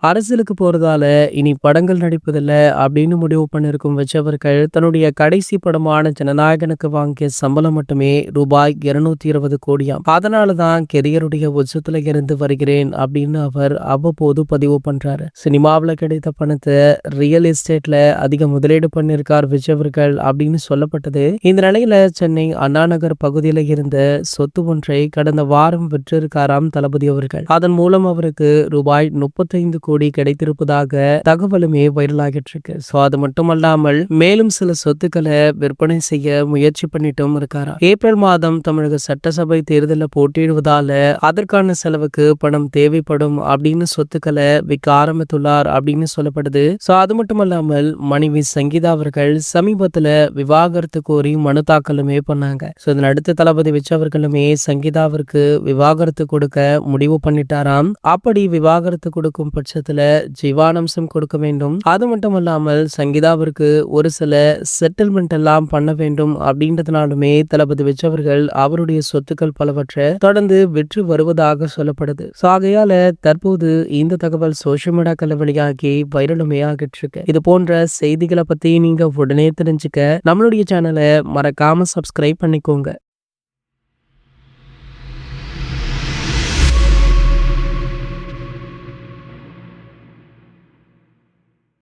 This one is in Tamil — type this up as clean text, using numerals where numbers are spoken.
அரசியலுக்கு போறதால இனி படங்கள் நடிப்பதில்ல அப்படின்னு முடிவு பண்ணிருக்கும் வச்சவர்கள் தன்னுடைய கடைசி படமான ஜனநாயகனுக்கு வாங்கிய சம்பளம் மட்டுமே ரூபாய் 220 கோடியாம். அதனாலதான் கெரியருடைய உச்சத்துல இருந்து வருகிறேன் அப்படின்னு அவர் அவ்வப்போது பதிவு பண்றாரு. சினிமாவில் கிடைத்த பணத்தை ரியல் எஸ்டேட்ல அதிக முதலீடு பண்ணிருக்கார் விஜயவர்கள் அப்படின்னு சொல்லப்பட்டது. இந்த நிலையில சென்னை அண்ணா நகர் பகுதியில இருந்த சொத்து ஒன்றை கடந்த வாரம் விற்றிருக்காராம் தளபதி அவர்கள். அதன் மூலம் அவருக்கு ரூபாய் 35 கோடி கிடைத்திருப்பதாக தகவலுமே வைரலாகிட்டு இருக்கு. சோ அது மட்டுமல்லாமல் மேலும் சில சொத்துக்களை விற்பனை செய்ய முயற்சி பண்ணிட்டும் இருக்காரா. ஏப்ரல் மாதம் தமிழக சட்டசபை தேர்தலில் போட்டியிடுவதால அதற்கான செலவுக்கு பணம் தேவைப்படும் அப்படின்னு சொத்துக்களை விற்க ஆரம்பித்துள்ளார் அப்படின்னு சொல்லப்படுது. சோ அது மட்டுமல்லாமல் மனைவி சங்கீதா அவர்கள் சமீபத்துல விவாகரத்து கோரி மனு தாக்கலுமே பண்ணாங்க. சோ இதன் அடுத்த தளபதி விஜய் அவர்களுமே சங்கீதாவிற்கு விவாகரத்து கொடுக்க முடிவு பண்ணிட்டாராம். அப்படி விவாகரத்து கொடுக்கும் பட்சத்துல ஜீவானம்சம் கொடுக்க வேண்டும். அது மட்டும் இல்லாமல் சங்கீதாவிற்கு ஒரு சில செட்டில்மெண்ட் எல்லாம் பண்ண வேண்டும் அப்படின்றதுனாலுமே தளபதி விஜய் அவர்கள் அவருடைய சொத்துக்கள் பலவற்றை தொடர்ந்து விற்று வருவதாக சொல்லப்படுது. ஆகையால தற்போது இந்த தகவல் சோசியல் மீடியாக்கள் வெளியாகி வைரலுமே ஆகிட்டு இருக்கு. இது போன்ற செய்திகளை பத்தி நீங்க உடனே தெரிஞ்சுக்க நம்மளுடைய சேனலை மறக்காம சப்ஸ்கிரைப் பண்ணிக்கோங்க.